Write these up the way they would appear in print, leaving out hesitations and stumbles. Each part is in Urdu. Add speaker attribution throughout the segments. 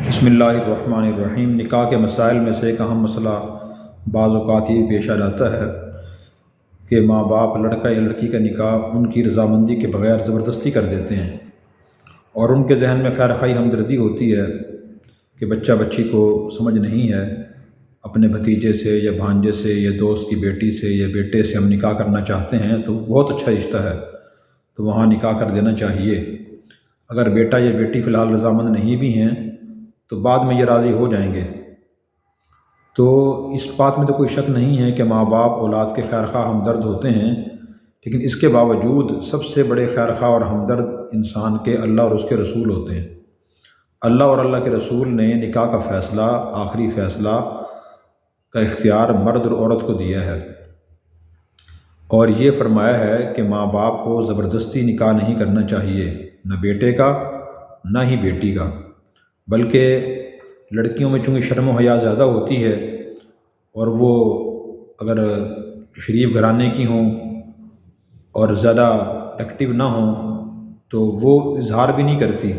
Speaker 1: بسم اللہ الرحمن الرحیم۔ نکاح کے مسائل میں سے ایک اہم مسئلہ بعض اوقات یہ پیش آ جاتا ہے کہ ماں باپ لڑکا یا لڑکی کا نکاح ان کی رضامندی کے بغیر زبردستی کر دیتے ہیں، اور ان کے ذہن میں خیر خواہی ہمدردی ہوتی ہے کہ بچہ بچی کو سمجھ نہیں ہے، اپنے بھتیجے سے یا بھانجے سے یا دوست کی بیٹی سے یا بیٹے سے ہم نکاح کرنا چاہتے ہیں تو بہت اچھا رشتہ ہے، تو وہاں نکاح کر دینا چاہیے۔ اگر بیٹا یا بیٹی فی الحال رضامند نہیں بھی ہیں تو بعد میں یہ راضی ہو جائیں گے۔ تو اس بات میں تو کوئی شک نہیں ہے کہ ماں باپ اولاد کے خیر خواہ ہمدرد ہوتے ہیں، لیکن اس کے باوجود سب سے بڑے خیر خواہ اور ہمدرد انسان کے اللہ اور اس کے رسول ہوتے ہیں۔ اللہ اور اللہ کے رسول نے نکاح کا فیصلہ، آخری فیصلہ کا اختیار مرد اور عورت کو دیا ہے، اور یہ فرمایا ہے کہ ماں باپ کو زبردستی نکاح نہیں کرنا چاہیے، نہ بیٹے کا نہ ہی بیٹی کا، بلکہ لڑکیوں میں چونکہ شرم و حیا زیادہ ہوتی ہے اور وہ اگر شریف گھرانے کی ہوں اور زیادہ ایکٹیو نہ ہوں تو وہ اظہار بھی نہیں کرتی،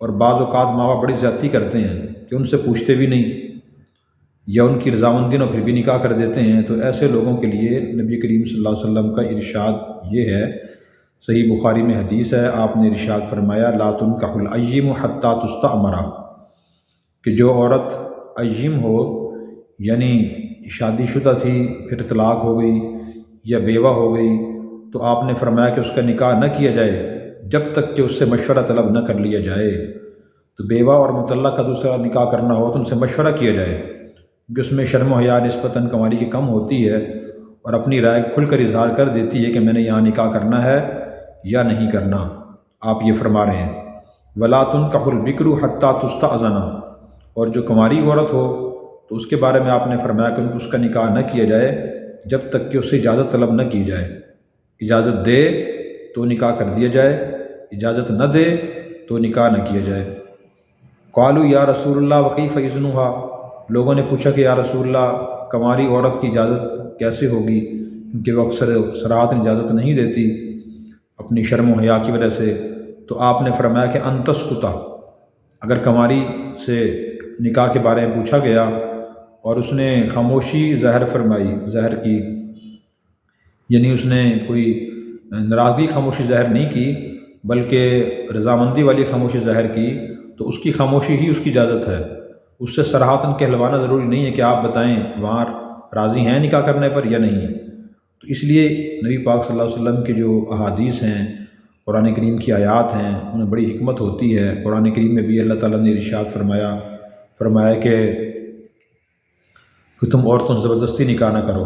Speaker 1: اور بعض اوقات ماں باپ بڑی زیادتی کرتے ہیں کہ ان سے پوچھتے بھی نہیں یا ان کی رضامندی نہ پھر بھی نکاح کر دیتے ہیں۔ تو ایسے لوگوں کے لیے نبی کریم صلی اللہ علیہ وسلم کا ارشاد یہ ہے، صحیح بخاری میں حدیث ہے، آپ نے ارشاد فرمایا لا تنکح الایم حتی تستأمر، کہ جو عورت ایم ہو یعنی شادی شدہ تھی پھر طلاق ہو گئی یا بیوہ ہو گئی، تو آپ نے فرمایا کہ اس کا نکاح نہ کیا جائے جب تک کہ اس سے مشورہ طلب نہ کر لیا جائے۔ تو بیوہ اور مطلقہ کا دوسرا نکاح کرنا ہو تو ان سے مشورہ کیا جائے، کہ اس میں شرم و حیا نسبتاً کنواری کی کم ہوتی ہے اور اپنی رائے کھل کر اظہار کر دیتی ہے کہ میں نے یہاں نکاح کرنا ہے یا نہیں کرنا۔ آپ یہ فرما رہے ہیں وَلَا تُنْكَحُ الْبِكْرُ حَتَّى تُسْتَأْذَنَ، اور جو کنواری عورت ہو تو اس کے بارے میں آپ نے فرمایا کہ اس کا نکاح نہ کیا جائے جب تک کہ اس سے اجازت طلب نہ کی جائے، اجازت دے تو نکاح کر دیا جائے، اجازت نہ دے تو نکاح نہ کیا جائے۔ قالوا یا رسول اللہ وکیف اذنها، لوگوں نے پوچھا کہ یا رسول اللہ کنواری عورت کی اجازت کیسے ہوگی، کیونکہ وہ اکثر صراحتاً اجازت نہیں دیتی اپنی شرم و حیا کی وجہ سے۔ تو آپ نے فرمایا کہ ان تسکتا، اگر کنواری سے نکاح کے بارے میں پوچھا گیا اور اس نے خاموشی ظاہر فرمائی، ظاہر کی، یعنی اس نے کوئی ناراضگی خاموشی ظاہر نہیں کی بلکہ رضامندی والی خاموشی ظاہر کی، تو اس کی خاموشی ہی اس کی اجازت ہے، اس سے صراحتاً کہلوانا ضروری نہیں ہے کہ آپ بتائیں وہاں راضی ہیں نکاح کرنے پر یا نہیں۔ تو اس لیے نبی پاک صلی اللہ علیہ وسلم کی جو احادیث ہیں، قرآن کریم کی آیات ہیں، انہیں بڑی حکمت ہوتی ہے۔ قرآن کریم میں بھی اللہ تعالیٰ نے ارشاد فرمایا کہ تم عورتوں سے زبردستی نکاح نہ کرو،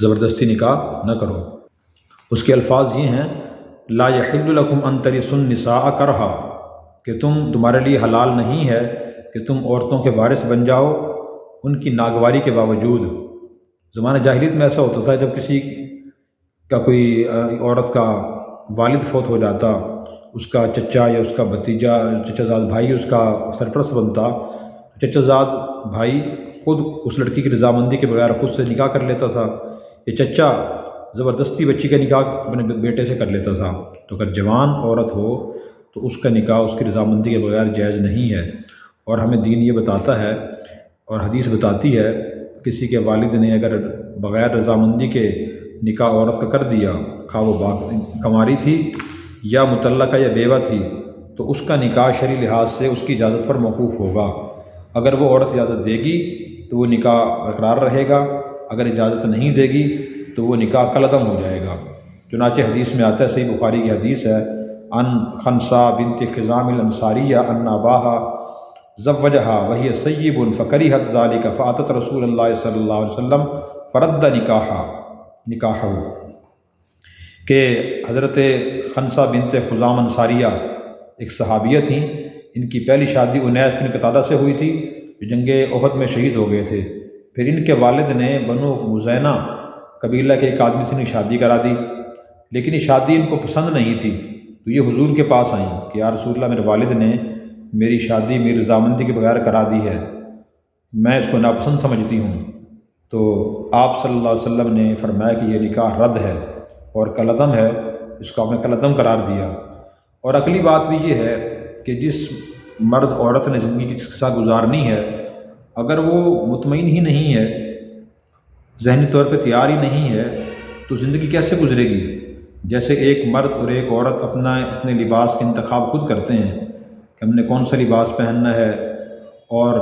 Speaker 1: زبردستی نکاح نہ کرو۔ اس کے الفاظ یہ ہیں لا یحل لکم ان ترثوا النساء کرہا، کہ تمہارے لیے حلال نہیں ہے کہ تم عورتوں کے وارث بن جاؤ ان کی ناگواری کے باوجود۔ زمانہ جاہلیت میں ایسا ہوتا تھا، جب کسی کا کوئی عورت کا والد فوت ہو جاتا، اس کا چچا یا اس کا بھتیجا، چچا زاد بھائی اس کا سرپرست بنتا، چچا زاد بھائی خود اس لڑکی کی رضامندی کے بغیر خود سے نکاح کر لیتا تھا، یہ چچا زبردستی بچی کا نکاح اپنے بیٹے سے کر لیتا تھا۔ تو اگر جوان عورت ہو تو اس کا نکاح اس کی رضامندی کے بغیر جائز نہیں ہے، اور ہمیں دین یہ بتاتا ہے اور حدیث بتاتی ہے کسی کے والد نے اگر بغیر رضامندی کے نکاح عورت کا کر دیا، خواہ وہ کنواری تھی یا مطلقہ یا بیوہ تھی، تو اس کا نکاح شرعی لحاظ سے اس کی اجازت پر موقوف ہوگا۔ اگر وہ عورت اجازت دے گی تو وہ نکاح برقرار رہے گا، اگر اجازت نہیں دے گی تو وہ نکاح کالعدم ہو جائے گا۔ چنانچہ حدیث میں آتا ہے، صحیح بخاری کی حدیث ہے، ان خنسا بنت خزام الانصاریہ ان اباہا زوجہا وہی سیب فکرہت ذلک فاتت رسول اللہ صلی اللہ علیہ وسلم فرد نکاحہ، کہ حضرت خنسا بنت خزام انصاریہ ایک صحابیہ تھیں، ان کی پہلی شادی انیس بن قتادہ سے ہوئی تھی جو جنگ احد میں شہید ہو گئے تھے۔ پھر ان کے والد نے بنو مزینہ قبیلہ کے ایک آدمی سے شادی کرا دی، لیکن یہ شادی ان کو پسند نہیں تھی، تو یہ حضور کے پاس آئیں کہ یا رسول اللہ، میرے والد نے میری شادی میری رضامندی کے بغیر کرا دی ہے، میں اس کو ناپسند سمجھتی ہوں۔ تو آپ صلی اللہ علیہ وسلم نے فرمایا کہ یہ نکاح رد ہے اور کالعدم ہے، اس کو آپ نے کالعدم قرار دیا۔ اور اگلی بات بھی یہ ہے کہ جس مرد عورت نے زندگی کے ساتھ گزارنی ہے، اگر وہ مطمئن ہی نہیں ہے، ذہنی طور پہ تیار ہی نہیں ہے، تو زندگی کیسے گزرے گی؟ جیسے ایک مرد اور ایک عورت اپنے لباس کا انتخاب خود کرتے ہیں کہ ہم نے کون سا لباس پہننا ہے، اور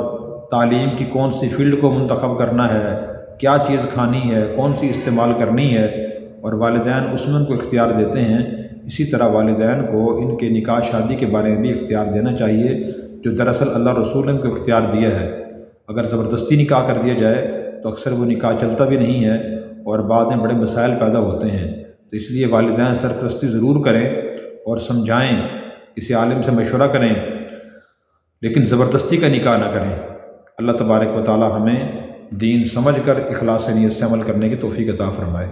Speaker 1: تعلیم کی کون سی فیلڈ کو منتخب کرنا ہے، کیا چیز کھانی ہے، کون سی استعمال کرنی ہے، اور والدین اس میں ان کو اختیار دیتے ہیں، اسی طرح والدین کو ان کے نکاح شادی کے بارے میں بھی اختیار دینا چاہیے، جو دراصل اللہ رسول نے ان کو اختیار دیا ہے۔ اگر زبردستی نکاح کر دیا جائے تو اکثر وہ نکاح چلتا بھی نہیں ہے اور بعد میں بڑے مسائل پیدا ہوتے ہیں۔ تو اس لیے والدین سرپرستی ضرور کریں اور سمجھائیں، کسی عالم سے مشورہ کریں، لیکن زبردستی کا نکاح نہ کریں۔ اللہ تبارک و تعالی ہمیں دین سمجھ کر اخلاص نیت سے عمل کرنے کی توفیق عطا فرمائے۔